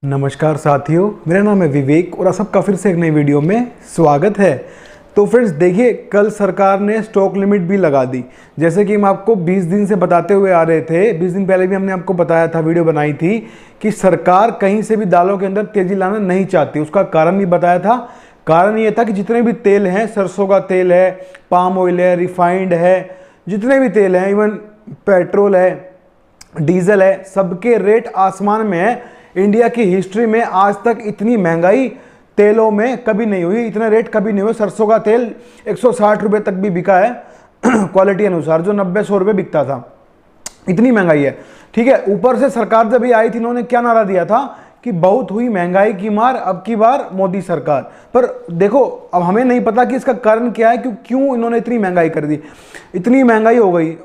नमस्कार साथियों, मेरा नाम है विवेक और आप सबका फिर से एक नई वीडियो में स्वागत है। तो फ्रेंड्स देखिए, कल सरकार ने स्टॉक लिमिट भी लगा दी। जैसे कि हम आपको 20 दिन से बताते हुए आ रहे थे, 20 दिन पहले भी हमने आपको बताया था, वीडियो बनाई थी कि सरकार कहीं से भी दालों के अंदर तेजी लाना नहीं चाहती। उसका कारण भी बताया था। कारण ये था कि जितने भी तेल हैं, सरसों का तेल है, पाम ऑयल है, रिफाइंड है, जितने भी तेल हैं, इवन पेट्रोल है, डीजल है, सबके रेट आसमान में है। इंडिया की हिस्ट्री में आज तक इतनी महंगाई तेलों में कभी नहीं हुई, इतने रेट कभी नहीं हुए। सरसों का तेल 160 रुपये तक भी बिका है क्वालिटी अनुसार, जो 90-100 रुपये बिकता था। इतनी महंगाई है, ठीक है। ऊपर से सरकार जब भी आई थी, इन्होंने क्या नारा दिया था कि बहुत हुई महंगाई की मार, अब की बार मोदी सरकार। पर देखो, अब हमें नहीं पता कि इसका कारण क्या है, क्यों इन्होंने इतनी महंगाई कर दी। इतनी महंगाई हो गई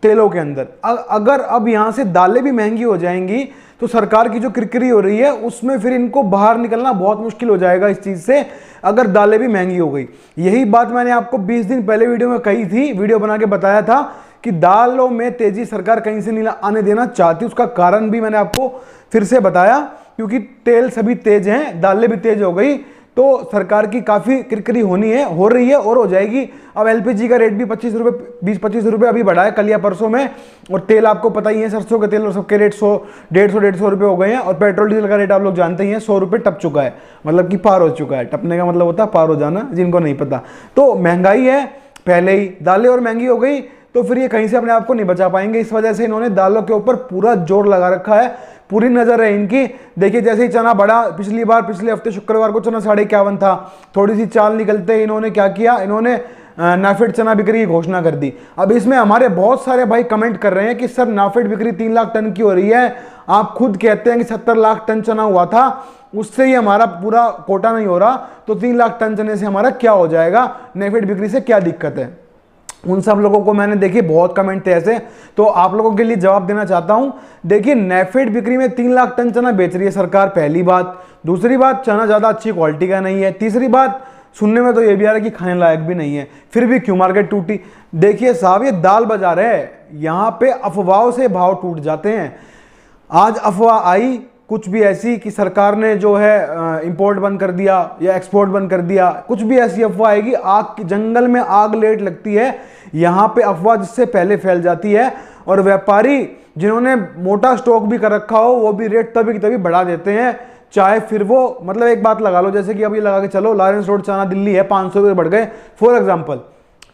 तेलों के अंदर। अगर अब यहाँ से दालें भी महंगी हो जाएंगी तो सरकार की जो किरकिरी हो रही है उसमें फिर इनको बाहर निकलना बहुत मुश्किल हो जाएगा इस चीज से, अगर दालें भी महंगी हो गई। यही बात मैंने आपको 20 दिन पहले वीडियो में कही थी, वीडियो बना के बताया था कि दालों में तेजी सरकार कहीं से नहीं आने देना चाहती। उसका कारण भी मैंने आपको फिर से बताया, क्योंकि तेल सभी तेज हैं, दालें भी तेज हो गई तो सरकार की काफ़ी किरकिरी हो रही है और हो जाएगी। अब एलपीजी का रेट भी 25 रुपये, 20-25 रुपये अभी बढ़ा है कल या परसों में। और तेल आपको पता ही है, सरसों के तेल और सबके रेट 100-150 रुपये हो गए हैं। और पेट्रोल डीजल का रेट आप लोग जानते ही हैं, 100 रुपये टप चुका है, मतलब कि पार हो चुका है। टपने का मतलब होता है पार हो जाना, जिनको नहीं पता। तो महंगाई है पहले ही, दालें और महंगी हो गई तो फिर ये कहीं से अपने आप को नहीं बचा पाएंगे। इस वजह से इन्होंने दालों के ऊपर पूरा जोर लगा रखा है, पूरी नजर है इनकी। देखिए, जैसे ही चना बढ़ा, पिछले हफ्ते शुक्रवार को चना 51.5 था, थोड़ी सी चाल निकलते ही इन्होंने क्या किया, इन्होंने नाफेड चना बिक्री की घोषणा कर दी। अब इसमें हमारे बहुत सारे भाई कमेंट कर रहे हैं कि सर नाफेड बिक्री 3 लाख टन की हो रही है, आप खुद कहते हैं कि 70 लाख टन चना हुआ था, उससे ही हमारा पूरा कोटा नहीं हो रहा, तो 3 लाख टन चने से हमारा क्या हो जाएगा, नाफेड बिक्री से क्या दिक्कत है। उन सब लोगों को मैंने देखिए बहुत कमेंट थे ऐसे, तो आप लोगों के लिए जवाब देना चाहता हूं। देखिए, नाफेड बिक्री में 3 लाख टन चना बेच रही है सरकार, पहली बात। दूसरी बात, चना ज़्यादा अच्छी क्वालिटी का नहीं है। तीसरी बात, सुनने में तो ये भी आ रहा है कि खाने लायक भी नहीं है, फिर भी क्यों मार्केट टूटी। देखिए साहब, ये दाल बाजार है, यहाँ पे अफवाहों से भाव टूट जाते हैं। आज अफवाह आई कुछ भी ऐसी कि सरकार ने जो है इंपोर्ट बंद कर दिया या एक्सपोर्ट बंद कर दिया, कुछ भी ऐसी अफवाह आएगी। आग की जंगल में आग लेट लगती है, यहाँ पे अफवाह जिससे पहले फैल जाती है। और व्यापारी जिन्होंने मोटा स्टॉक भी कर रखा हो, वो भी रेट तभी की तभी बढ़ा देते हैं, चाहे फिर वो, मतलब एक बात लगा लो, जैसे कि अभी लगा के चलो, लॉरेंस रोड चना दिल्ली है, 500 रुपये बढ़ गए फॉर एग्जाम्पल,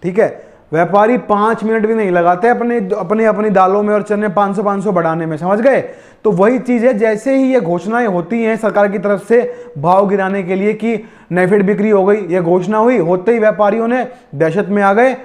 ठीक है। व्यापारी 5 मिनट भी नहीं लगाते अपनी दालों में और चने 500 बढ़ाने में, समझ गए। तो वही चीज़ है, जैसे ही ये घोषणाएं होती हैं सरकार की तरफ से भाव गिराने के लिए कि नाफेड बिक्री हो गई, ये घोषणा हुई, होते ही व्यापारियों ने दहशत में आ गए,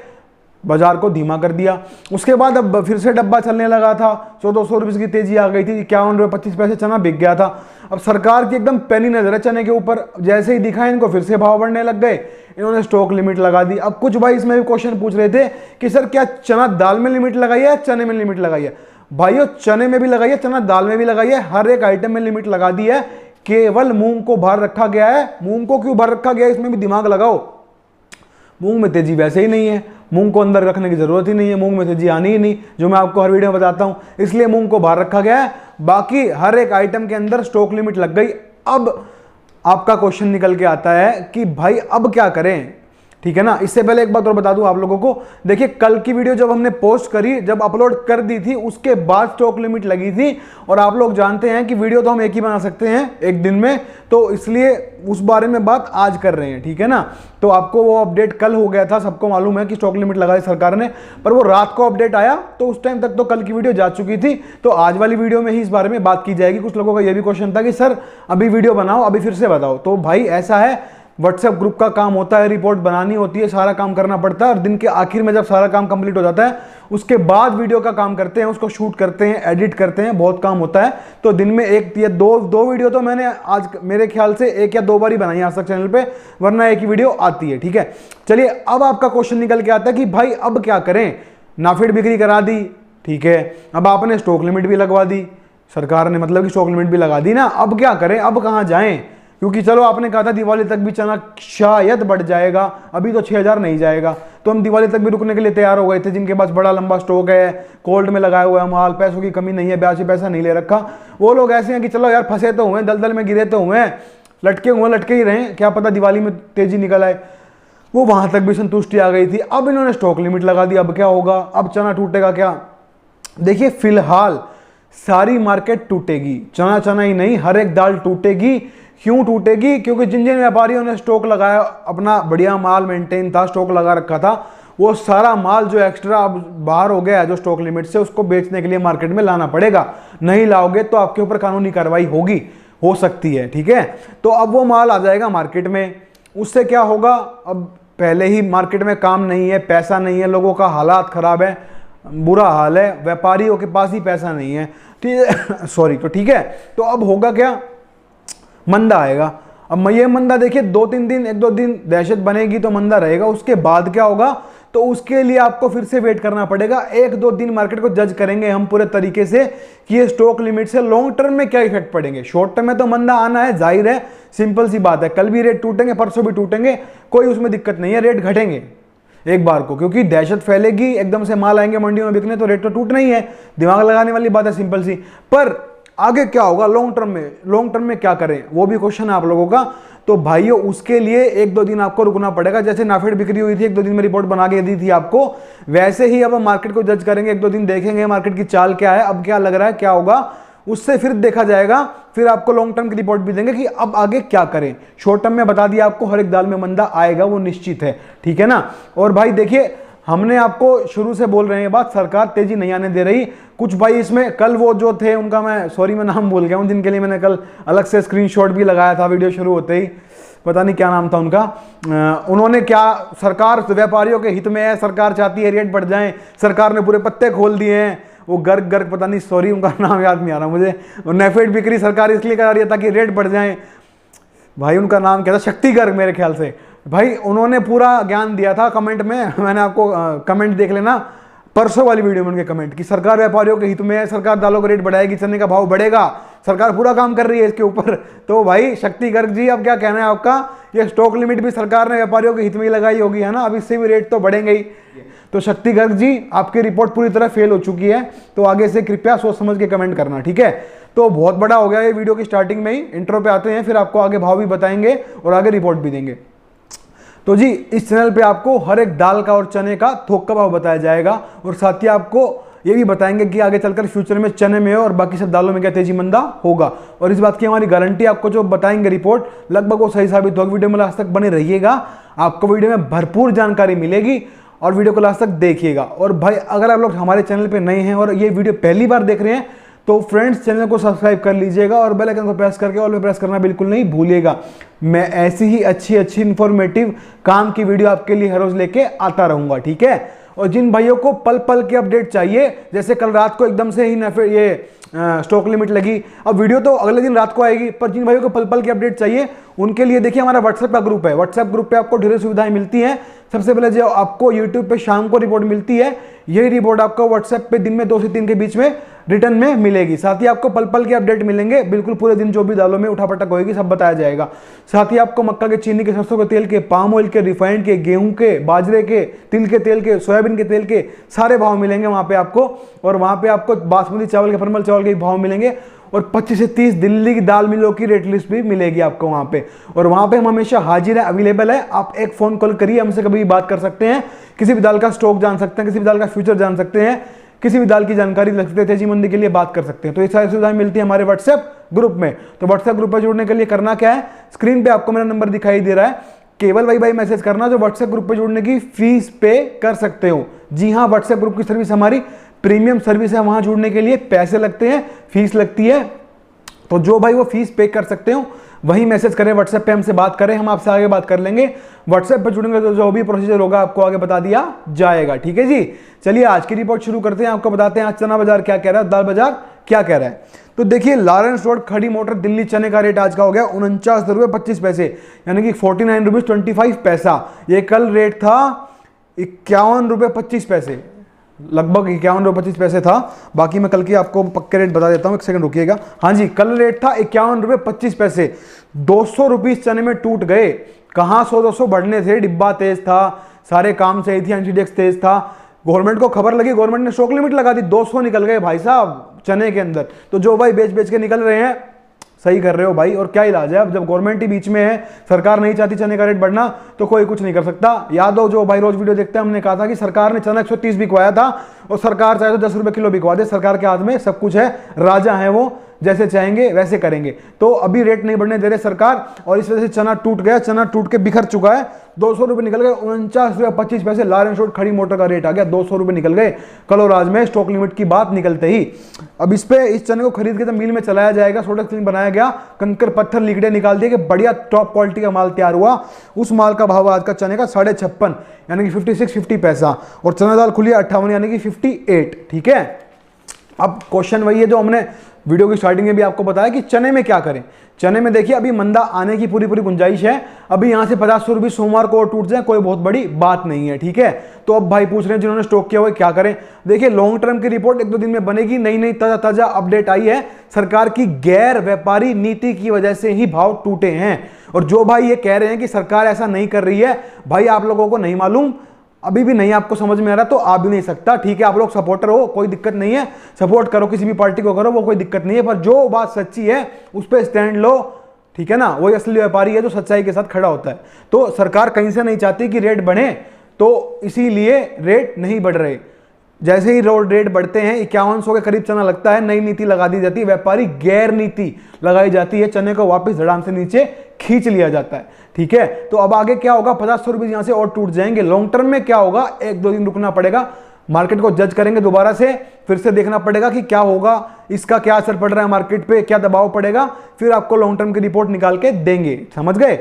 बाजार को धीमा कर दिया। उसके बाद अब फिर से डब्बा चलने लगा था, 1400 रुपये की तेजी आ गई थी, 51 रुपये 25 पैसे चना बिक गया था। अब सरकार की एकदम पैनी नजर है चने के ऊपर, जैसे ही दिखा इनको फिर से भाव बढ़ने लग गए, इन्होंने स्टॉक लिमिट लगा दी। अब कुछ भाई इसमें भी क्वेश्चन पूछ रहे थे कि सर क्या चना दाल में लिमिट लगाई है, चने में लिमिट लगाई है। भाइयों, चने में भी लगाई है, चना दाल में भी लगाई है, हर एक आइटम में लिमिट लगा दी है। केवल मूंग को बाहर रखा गया है। मूंग को क्यों बाहर रखा गया है, इसमें भी दिमाग लगाओ। मूंग में तेजी वैसे ही नहीं है, मूंग को अंदर रखने की जरूरत ही नहीं है, मूंग में तेजी आनी ही नहीं, जो मैं आपको हर वीडियो में बताता हूं, इसलिए मूंग को बाहर रखा गया है। बाकी हर एक आइटम के अंदर स्टॉक लिमिट लग गई। अब आपका क्वेश्चन निकल के आता है कि भाई अब क्या करें, ठीक है ना। इससे पहले एक बात और बता दूं आप लोगों को, देखिए कल की वीडियो जब हमने पोस्ट करी, जब अपलोड कर दी थी, उसके बाद स्टॉक लिमिट लगी थी। और आप लोग जानते हैं कि वीडियो तो हम एक ही बना सकते हैं एक दिन में, तो इसलिए उस बारे में बात आज कर रहे हैं, ठीक है ना। तो आपको वो अपडेट कल हो गया था, सबको मालूम है कि स्टॉक लिमिट लगाई सरकार ने, पर वो रात को अपडेट आया, तो उस टाइम तक तो कल की वीडियो जा चुकी थी। तो आज वाली वीडियो में ही इस बारे में बात की जाएगी। कुछ लोगों का ये भी क्वेश्चन था कि सर अभी वीडियो बनाओ, अभी फिर से बताओ। तो भाई ऐसा है, व्हाट्सएप ग्रुप का काम होता है, रिपोर्ट बनानी होती है, सारा काम करना पड़ता है। और दिन के आखिर में जब सारा काम कंप्लीट हो जाता है, उसके बाद वीडियो का काम करते हैं, उसको शूट करते हैं, एडिट करते हैं, बहुत काम होता है। तो दिन में एक या दो वीडियो तो मैंने आज मेरे ख्याल से 1 या 2 बार ही बनाई आज तक चैनल पे, वरना एक ही वीडियो आती है, ठीक है। चलिए, अब आपका क्वेश्चन निकल के आता है कि भाई अब क्या करें। नाफेड बिक्री करा दी, ठीक है, अब आपने स्टॉक लिमिट भी लगवा दी सरकार ने, मतलब कि स्टॉक लिमिट भी लगा दी ना, अब क्या करें, अब कहाँ जाएं। क्योंकि चलो आपने कहा था दिवाली तक भी चना शायद बढ़ जाएगा, अभी तो 6000 नहीं जाएगा, तो हम दिवाली तक भी रुकने के लिए तैयार हो गए थे। जिनके पास बड़ा लंबा स्टॉक है, कोल्ड में लगाया हुआ है माल, पैसों की कमी नहीं है, ब्याज से पैसा नहीं ले रखा, वो लोग ऐसे हैं कि चलो यार फंसे तो हुए, दलदल में गिरे तो हुए, लटके हुए लटके ही रहे, क्या पता दिवाली में तेजी निकल आए। वो वहां तक भी संतुष्टि आ गई थी। अब इन्होंने स्टॉक लिमिट लगा दी, अब क्या होगा, अब चना टूटेगा क्या? देखिए फिलहाल सारी मार्केट टूटेगी, चना चना ही नहीं हर एक दाल टूटेगी। क्यों टूटेगी? क्योंकि जिन जिन व्यापारियों ने स्टॉक लगाया, अपना बढ़िया माल मेंटेन था, स्टॉक लगा रखा था, वो सारा माल जो एक्स्ट्रा अब बाहर हो गया है जो स्टॉक लिमिट से, उसको बेचने के लिए मार्केट में लाना पड़ेगा। नहीं लाओगे तो आपके ऊपर कानूनी कार्रवाई होगी, हो सकती है, ठीक है। तो अब वो माल आ जाएगा मार्केट में, उससे क्या होगा? अब पहले ही मार्केट में काम नहीं है, पैसा नहीं है, लोगों का हालात खराब है, बुरा हाल है, व्यापारियों के पास ही पैसा नहीं है, ठीक है सॉरी। तो ठीक है, तो अब होगा क्या? मंदा आएगा। अब ये मंदा देखिए 2-3 दिन, 1-2 दिन दहशत बनेगी तो मंदा रहेगा। उसके बाद क्या होगा? तो उसके लिए आपको फिर से वेट करना पड़ेगा। 1-2 दिन मार्केट को जज करेंगे हम पूरे तरीके से कि ये स्टॉक लिमिट से लॉन्ग टर्म में क्या इफेक्ट पड़ेंगे। शॉर्ट टर्म में तो मंदा आना है, जाहिर है, सिंपल सी बात है। कल भी रेट टूटेंगे, परसों भी टूटेंगे, कोई उसमें दिक्कत नहीं है, रेट घटेंगे एक बार को, क्योंकि दहशत फैलेगी, एकदम से माल आएंगे मंडियों में बिकने, तो रेट तो टूटना ही है। दिमाग लगाने वाली बात है, सिंपल सी। पर आगे क्या होगा लॉन्ग टर्म में? लॉन्ग टर्म में क्या करें, वो भी क्वेश्चन है आप लोगों का। तो भाइयों उसके लिए 1-2 दिन आपको रुकना पड़ेगा। जैसे नाफेड बिक्री हुई थी, 1-2 दिन में रिपोर्ट बना के दी थी आपको, वैसे ही अब हम मार्केट को जज करेंगे। 1-2 दिन देखेंगे मार्केट की चाल क्या है, अब क्या लग रहा है, क्या होगा, उससे फिर देखा जाएगा। फिर आपको लॉन्ग टर्म की रिपोर्ट भी देंगे कि अब आगे क्या करें। शॉर्ट टर्म में बता दिया आपको, हर एक दाल में मंदा आएगा, वो निश्चित है, ठीक है ना। और भाई देखिए, हमने आपको शुरू से बोल रहे हैं बात, सरकार तेजी नहीं आने दे रही। कुछ भाई इसमें कल वो जो थे, उनका मैं सॉरी मैं नाम भूल गया हूं, जिनके लिए मैंने कल अलग से स्क्रीनशॉट भी लगाया था वीडियो शुरू होते ही, पता नहीं क्या नाम था उनका। उन्होंने क्या, सरकार व्यापारियों के हित में है, सरकार चाहती है रेट बढ़ जाएं, सरकार ने पूरे पत्ते खोल दिए हैं। वो गर्ग गर्ग पता नहीं, सॉरी उनका नाम याद नहीं आ रहा मुझे। नेफेड बिक्री सरकार इसलिए करा रही है ताकि रेट बढ़ जाए। भाई उनका नाम क्या था, शक्ति गर्ग मेरे ख्याल से। भाई उन्होंने पूरा ज्ञान दिया था कमेंट में, मैंने आपको कमेंट देख लेना परसों वाली वीडियो में उनके कमेंट, कि सरकार व्यापारियों के हित में है, सरकार दालों का रेट बढ़ाएगी, चने का भाव बढ़ेगा, सरकार पूरा काम कर रही है इसके ऊपर। तो भाई शक्ति गर्ग जी, अब क्या कहना है आपका? ये स्टॉक लिमिट भी सरकार ने व्यापारियों के हित में ही लगाई होगी, है ना, अब इससे भी रेट तो बढ़ेंगे ही। तो शक्ति गर्ग जी, आपकी रिपोर्ट पूरी तरह फेल हो चुकी है, तो आगे से कृपया सोच समझ के कमेंट करना, ठीक है। तो बहुत बड़ा हो गया ये वीडियो की स्टार्टिंग में ही, इंट्रो पे आते हैं, फिर आपको आगे भाव भी बताएंगे और आगे रिपोर्ट भी देंगे। तो जी इस चैनल पे आपको हर एक दाल का और चने का थोक का भाव बताया जाएगा, और साथ ही आपको ये भी बताएंगे कि आगे चलकर फ्यूचर में चने में और बाकी सब दालों में क्या तेजी मंदा होगा। और इस बात की हमारी गारंटी, आपको जो बताएंगे रिपोर्ट लगभग वो सही साबित होगी। वीडियो में लास्ट तक बने रहिएगा, आपको वीडियो में भरपूर जानकारी मिलेगी, और वीडियो को लास्ट तक देखिएगा। और भाई अगर आप लोग हमारे चैनल पर नए हैं और ये वीडियो पहली बार देख रहे हैं, तो फ्रेंड्स चैनल को सब्सक्राइब कर लीजिएगा और बेल आइकन को प्रेस करके ऑल पे प्रेस करना बिल्कुल नहीं भूलिएगा। मैं ऐसी ही अच्छी इन्फॉर्मेटिव काम की वीडियो आपके लिए हर रोज लेके आता रहूंगा, ठीक है। और जिन भाइयों को पल पल की अपडेट चाहिए, जैसे कल रात को एकदम से ही ये स्टॉक लिमिट लगी, अब वीडियो तो अगले दिन रात को आएगी, पर जिन भाइयों को पल पल की अपडेट चाहिए उनके लिए देखिए हमारा व्हाट्सएप का ग्रुप है। व्हाट्सएप ग्रुप पे आपको ढेर सुविधाएं मिलती हैं। सबसे पहले जो आपको यूट्यूब पे शाम को रिपोर्ट मिलती है, यही रिपोर्ट आपको व्हाट्सएप पे दिन में 2 से 3 के बीच में रिटर्न में मिलेगी। साथ ही आपको पल पल के अपडेट मिलेंगे, बिल्कुल पूरे दिन जो भी दालों में उठापटक होगी सब बताया जाएगा। साथ ही आपको मक्का के, चीनी के, सरसों के तेल के, पाम ऑयल के, रिफाइंड के, गेहूं के, बाजरे के, तिल के तेल के, सोयाबीन के तेल के सारे भाव मिलेंगे वहां पे आपको। और वहां पे आपको बासमती चावल के, परमल चावल के भाव मिलेंगे, और 25 से 30 दिल्ली की दाल मिलों की रेट लिस्ट भी मिलेगी आपको वहां पे। और वहां पे हम हमेशा हाजिर है, अवेलेबल है। आप एक फोन कॉल करिए, हमसे कभी भी बात कर सकते हैं, किसी भी दाल का स्टॉक जान सकते हैं, किसी भी दाल का फ्यूचर जान सकते हैं, किसी भी दाल की जानकारी लग सकते हैं, तेजी मंदी के लिए बात कर सकते हैं। तो ये सारी सुविधाएं मिलती है हमारे व्हाट्सएप ग्रुप में। तो व्हाट्सएप ग्रुप पर जुड़ने के लिए करना क्या है, स्क्रीन पे आपको मेरा नंबर दिखाई दे रहा है, केवल भाई मैसेज करना जो व्हाट्सएप ग्रुप पे जुड़ने की फीस पे कर सकते हो। जी हाँ, व्हाट्सएप ग्रुप की सर्विस हमारी प्रीमियम सर्विस है, वहां जुड़ने के लिए पैसे लगते हैं, फीस लगती है। तो जो भाई वो फीस पे कर सकते हो वही मैसेज करें, व्हाट्सएप पे हमसे बात करें, हम आपसे आगे बात कर लेंगे। व्हाट्सएप पे जुड़ेंगे तो जो भी प्रोसीजर होगा आपको आगे बता दिया जाएगा, ठीक है जी। चलिए आज की रिपोर्ट शुरू करते हैं, आपको बताते हैं आज चना बाजार क्या कह रहा है, दाल बाजार क्या कह रहा है। तो देखिए लॉरेंस रोड खड़ी मोटर दिल्ली चने का रेट आज का हो गया 49.25 रुपए, यानी कि 49.25 रुपीज। ये कल रेट था 51.25 रुपए, लगभग 51.25 रुपए था। बाकी मैं कल की आपको पक्के रेट बता देता हूं, एक सेकंड रुकिएगा। हाँ जी, कल रेट था 51.25 रुपए। 200 रुपीज चने में टूट गए। कहां 100-200 बढ़ने थे, डिब्बा तेज था, सारे काम सही थी, एंटीडेक्स तेज था, गवर्नमेंट को खबर लगी, गवर्नमेंट ने स्टॉक लिमिट लगा दी, 200 निकल गए भाई साहब चने के अंदर। तो जो भाई बेच बेच के निकल रहे हैं, सही कर रहे हो भाई। और क्या इलाज है, अब जब गवर्नमेंट ही बीच में है, सरकार नहीं चाहती चने का रेट बढ़ना, तो कोई कुछ नहीं कर सकता। याद हो जो भाई रोज वीडियो देखते हैं, हमने कहा था कि सरकार ने चना 130 बिकवाया था, और सरकार चाहे तो 10 रुपए किलो बिकवा दे, सरकार के हाथ में सब कुछ है, राजा है वो, जैसे चाहेंगे वैसे करेंगे। तो अभी रेट नहीं बढ़ने दे रहे सरकार, और इस वजह से चना टूट गया, चना टूट के बिखर चुका है। 200 रुपए निकल गए, 49.25 लार शॉर्ट खड़ी मोटर का रेट आ गया, 200 रुपए निकल गए कल और आज में स्टॉक लिमिट की बात निकलते ही। अब इस पे इस चने को खरीद के तो मिल में चलाया जाएगा, सोडा क्लीन बनाया गया, कंकर पत्थर लिगड़े निकाल दिए कि बढ़िया टॉप क्वालिटी का माल तैयार हुआ। उस माल का भाव आज का चने का 56.5 यानी कि 56-50 पैसा, और चना दाल खुली 58 यानी कि 58। ठीक है, अब क्वेश्चन वही है जो हमने वीडियो की स्टार्टिंग में भी आपको बताया कि चने में क्या करें। चने में देखिए अभी मंदा आने की पूरी गुंजाइश है, अभी यहां से 50 रुपये सोमवार को और टूट जाए कोई बहुत बड़ी बात नहीं है। ठीक है, तो अब भाई पूछ रहे हैं जिन्होंने स्टॉक किया हुआ क्या करें। देखिए लॉन्ग टर्म की रिपोर्ट 1-2 दिन में बनेगी, नई ताजा अपडेट आई है, सरकार की गैर व्यापारी नीति की वजह से ही भाव टूटे हैं। और जो भाई ये कह रहे हैं कि सरकार ऐसा नहीं कर रही है, भाई आप लोगों को नहीं मालूम, अभी भी नहीं आपको समझ में आ रहा तो आ भी नहीं सकता। ठीक है, आप लोग सपोर्टर हो, कोई दिक्कत नहीं है, सपोर्ट करो किसी भी पार्टी को करो, वो कोई दिक्कत नहीं है, पर जो बात सच्ची है उस पर स्टैंड लो। ठीक है ना, वही असली व्यापारी है जो सच्चाई के साथ खड़ा होता है। तो सरकार कहीं से नहीं चाहती कि रेट बढ़े, तो इसीलिए रेट नहीं बढ़ रहे। जैसे ही रोड रेट बढ़ते हैं 5100 के करीब चना लगता है, नई नीति लगा दी जाती है, व्यापारी गैर नीति लगाई जाती है, चने को वापस धड़ाम से नीचे खींच लिया जाता है। ठीक है, तो अब आगे क्या होगा, 50 रुपये यहां से और टूट जाएंगे। लॉन्ग टर्म में क्या होगा, 1-2 दिन रुकना पड़ेगा, मार्केट को जज करेंगे दोबारा से, फिर से देखना पड़ेगा कि क्या होगा, इसका क्या असर पड़ रहा है मार्केट पे, क्या दबाव पड़ेगा, फिर आपको लॉन्ग टर्म की रिपोर्ट निकाल के देंगे। समझ गए।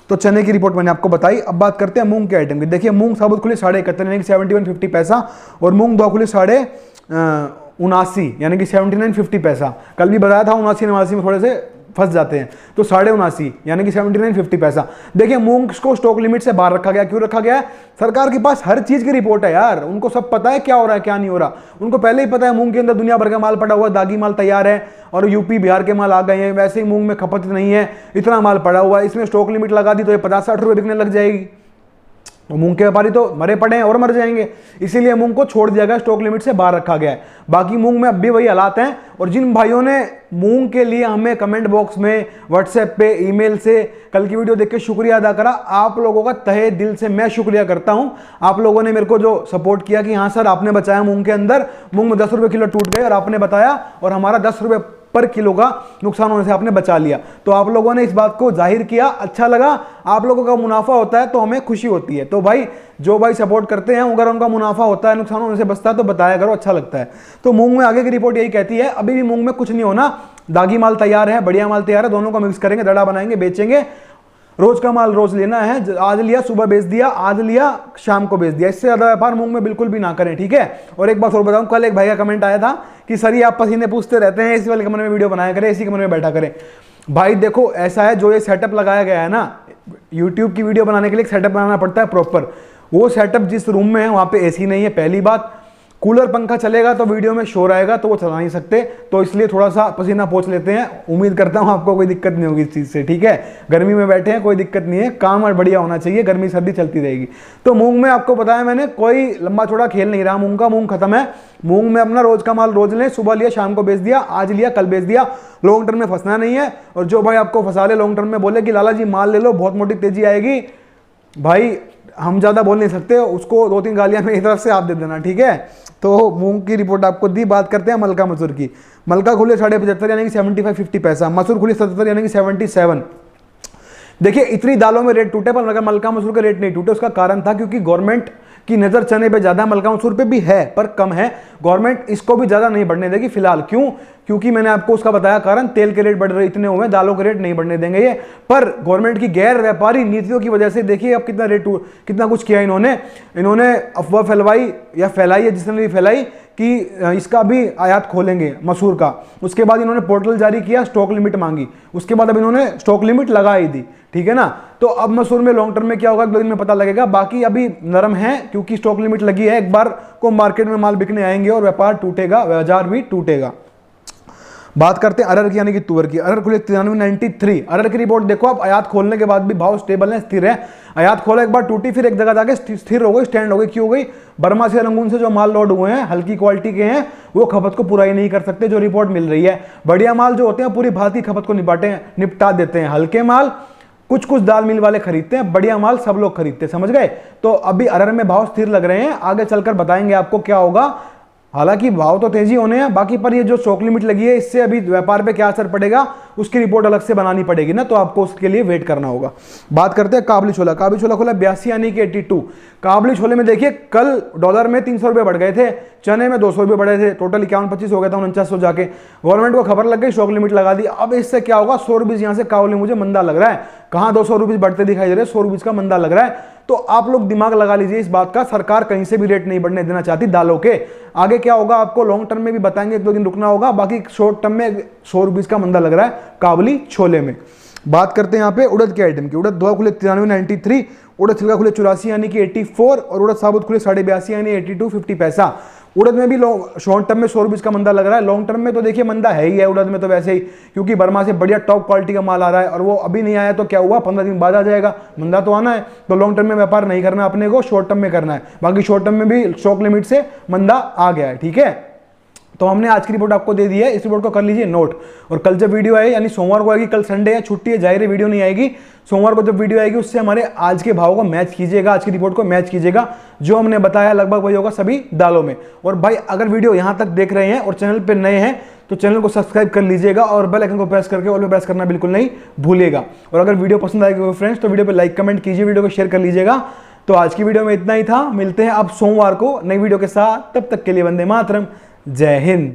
तो चने की रिपोर्ट मैंने आपको बताई। अब बात करते हैं मूंग के आइटम की। देखिए मूंग साबुत खुली 71.5 यानी कि 71.50 पैसा, और मूंग दो खुली 79 यानी कि 79.50 पैसा। कल भी बताया था 79-89 में थोड़े से फंस जाते हैं, तो 79.5 यानी कि 79.50 पैसा। देखिए मूंग को स्टॉक लिमिट से बाहर रखा गया, क्यों रखा गया है, सरकार के पास हर चीज की रिपोर्ट है यार, उनको सब पता है क्या हो रहा है क्या नहीं हो रहा, उनको पहले ही पता है मूंग के अंदर दुनिया भर का माल पड़ा हुआ, दागी माल तैयार है, और यूपी बिहार के माल आ गए हैं, वैसे ही मूंग में खपत नहीं है, इतना माल पड़ा हुआ है, इसमें स्टॉक लिमिट लगा दी तो ये 50-60 रुपये बिकने लग जाएगी। मूंग के व्यापारी तो मरे पड़े हैं और मर जाएंगे, इसीलिए मूंग को छोड़ दिया गया, स्टॉक लिमिट से बाहर रखा गया है। बाकी मूंग में अब भी वही हालात हैं। और जिन भाइयों ने मूंग के लिए हमें कमेंट बॉक्स में, व्हाट्सएप पे, ईमेल से कल की वीडियो देख के शुक्रिया अदा करा, आप लोगों का तहे दिल से मैं शुक्रिया करता हूं। आप लोगों ने मेरे को जो सपोर्ट किया कि हाँ सर आपने बचाया मूंग के अंदर, मूंग में 10 रुपये किलो टूट गए और आपने बताया, और हमारा 10 रुपये पर किलो का नुकसान होने से आपने बचा लिया। तो आप लोगों ने इस बात को जाहिर किया, अच्छा लगा। आप लोगों का मुनाफा होता है तो हमें खुशी होती है। तो भाई जो भाई सपोर्ट करते हैं, अगर उनका मुनाफा होता है, नुकसान होने से बचता है, तो बताया करो, अच्छा लगता है। तो मूंग में आगे की रिपोर्ट यही कहती है, अभी भी मूंग में कुछ नहीं होना, दागी माल तैयार है, बढ़िया माल तैयार है, दोनों को मिक्स करेंगे, दड़ा बनाएंगे, बेचेंगे। रोज का माल रोज लेना है, आज लिया सुबह बेच दिया, आज लिया शाम को बेच दिया, इससे ज्यादा व्यापार मूंग में बिल्कुल भी ना करें। ठीक है। और एक बात और बताऊं, कल एक भाई का कमेंट आया था कि सर ये आप पसीने पूछते रहते हैं, एसी वाले कमरे में वीडियो बनाया करें, एसी कमरे में बैठा करें। भाई देखो ऐसा है, जो ये सेटअप लगाया गया है ना, यूट्यूब की वीडियो बनाने के लिए सेटअप बनाना पड़ता है प्रॉपर। वो सेटअप जिस रूम में है वहां पे एसी नहीं है, पहली बात। कूलर पंखा चलेगा तो वीडियो में शोर आएगा, तो वो चला नहीं सकते, तो इसलिए थोड़ा सा पसीना पोंछ लेते हैं। उम्मीद करता हूं आपको कोई दिक्कत नहीं होगी इस चीज से। ठीक है, गर्मी में बैठे हैं, कोई दिक्कत नहीं है, काम और बढ़िया होना चाहिए, गर्मी सर्दी चलती रहेगी। तो मूंग में आपको बताया मैंने, कोई लंबा चौड़ा खेल नहीं रहा मूंग का, मूंग खत्म है। मूंग में अपना रोज का माल रोज लें, सुबह लिया शाम को बेच दिया, आज लिया कल बेच दिया, लॉन्ग टर्म में फंसना नहीं है। और जो भाई आपको फंसा ले लॉन्ग टर्म में, बोले कि लाला जी माल ले लो बहुत मोटी तेजी आएगी, भाई हम ज्यादा बोल नहीं सकते, उसको 2-3 गालियां मेरी तरफ से आप दे देना। ठीक है। तो मूंग की रिपोर्ट आपको दी। बात करते हैं मलका मसूर की। मलका खुले 75.5 यानी कि 75-50 पैसा, मसूर खुली 77 यानी कि 77। देखिए इतनी दालों में रेट टूटे, पर मलका मसूर के रेट नहीं टूटे। उसका कारण था क्योंकि गवर्नमेंट की नजर चने पे ज्यादा, मलका मसूर पे भी है पर कम है। गवर्नमेंट इसको भी ज्यादा नहीं बढ़ने देगी फिलहाल। क्यों? क्योंकि मैंने आपको उसका बताया कारण, तेल के रेट बढ़ रहे इतने हुए, दालों के रेट नहीं बढ़ने देंगे ये। पर गवर्नमेंट की गैर व्यापारी नीतियों की वजह से देखिए अब कितना रेट, कितना कुछ किया इन्होंने अफवाह फैलवाई या फैलाई है, जिसने भी फैलाई कि इसका भी आयात खोलेंगे मसूर का। उसके बाद इन्होंने पोर्टल जारी किया, स्टॉक लिमिट मांगी, उसके बाद अब इन्होंने स्टॉक लिमिट लगा ही दी। ठीक है ना। तो अब मसूर में लॉन्ग टर्म में क्या होगा 2 दिन में पता लगेगा। बाकी अभी नरम है क्योंकि स्टॉक लिमिट लगी है, एक बार को मार्केट में माल बिकने आएंगे और व्यापार टूटेगा, बाजार भी टूटेगा। बात करते हैं अरहर की यानी कि तुअर की। अरहर खुले 93.93। अरहर की रिपोर्ट देखो आप, आयात खोलने के बाद भी भाव स्टेबल है, स्थिर है। आयात खोला एक बार, टूटी, फिर एक जगह जाके स्थिर हो गई, स्टैंड हो गई। क्यों हो गई? बर्मा से, रंगून से जो माल लोड हुए हैं हल्की क्वालिटी के हैं, वो खपत को पूरा ही नहीं कर सकते, जो रिपोर्ट मिल रही है। बढ़िया माल जो होते हैं पूरी भारत की खपत को निपटा देते हैं। हल्के माल कुछ कुछ दाल मिल वाले खरीदते हैं, बढ़िया माल सब लोग खरीदते हैं, समझ गए? तो अभी अरहर में भाव स्थिर लग रहे हैं, आगे चलकर बताएंगे आपको क्या होगा। हालांकि भाव तो तेजी होने हैं, बाकी पर ये जो स्टॉक लिमिट लगी है इससे अभी व्यापार पे क्या असर पड़ेगा उसकी रिपोर्ट अलग से बनानी पड़ेगी ना, तो आपको उसके लिए वेट करना होगा। बात करते हैं काबुली छोला। काबुली छोला खुला 82 यानी कि 82। काबुली छोले में देखिए कल डॉलर में 300 रुपये बढ़ गए थे, चने में 200 रुपये बढ़े थे, टोटल 51-25 हो गया था, 4900 जाके। गवर्नमेंट को खबर लग गई, स्टॉक लिमिट लगा दी। अब इससे क्या होगा? 100 रुपीज यहाँ से काबुली मुझे मंदा लग रहा है। कहाँ 200 रुपीज बढ़ते दिखाई दे रहे हैं, 100 रुपीज का मंदा लग रहा है। तो आप लोग दिमाग लगा लीजिए इस बात का, सरकार कहीं से भी रेट नहीं बढ़ने देना चाहती दालों के। आगे क्या होगा आपको लॉन्ग टर्म में भी बताएंगे, 1-2 दिन रुकना होगा। बाकी शॉर्ट टर्म में 100 रुपीज का मंदा लग रहा है काबुली छोले में। बात करते हैं यहाँ पे उड़द के आइटम की। उड़द धोआ खुले 93.93, उड़द छिलका खुले 84 यानी कि 84, और उड़द साबुत खुले 82.5 यानी 82.50 पैसा। उड़द में भी शॉर्ट टर्म में 100 रुपीज का मंदा लग रहा है, लॉन्ग टर्म में तो देखिए मंदा है ही है उड़द में तो वैसे ही, क्योंकि बर्मा से बढ़िया टॉप क्वालिटी का माल आ रहा है और वो अभी नहीं आया तो क्या हुआ, 15 दिन बाद आ जाएगा। मंदा तो आना है, तो लॉन्ग टर्म में व्यापार नहीं करना अपने को, शॉर्ट टर्म में करना है। बाकी शॉर्ट टर्म में भी स्टॉक लिमिट से मंदा आ गया है, ठीक है। तो हमने आज की रिपोर्ट आपको दे दी है, इस रिपोर्ट को कर लीजिए नोट। और कल जब वीडियो आए यानी सोमवार को आएगी, कल संडे है, छुट्टी है, जाहिर है वीडियो नहीं आएगी। सोमवार को जब वीडियो आएगी उससे हमारे आज के भाव को मैच कीजिएगा, आज की रिपोर्ट को मैच कीजिएगा, जो हमने बताया लगभग वही होगा सभी दालों में। और भाई अगर वीडियो यहां तक देख रहे हैं और चैनल पर नए हैं तो चैनल को सब्सक्राइब कर लीजिएगा और बेल आइकन को प्रेस करके ऑल पे प्रेस करना बिल्कुल नहीं भूलिएगा। और अगर वीडियो पसंद आएगी फ्रेंड्स तो वीडियो पे लाइक कमेंट कीजिए, वीडियो को शेयर कर लीजिएगा। तो आज की वीडियो में इतना ही था, मिलते हैं अब सोमवार को नई वीडियो के साथ, तब तक के लिए वंदे मातरम, जय हिंद।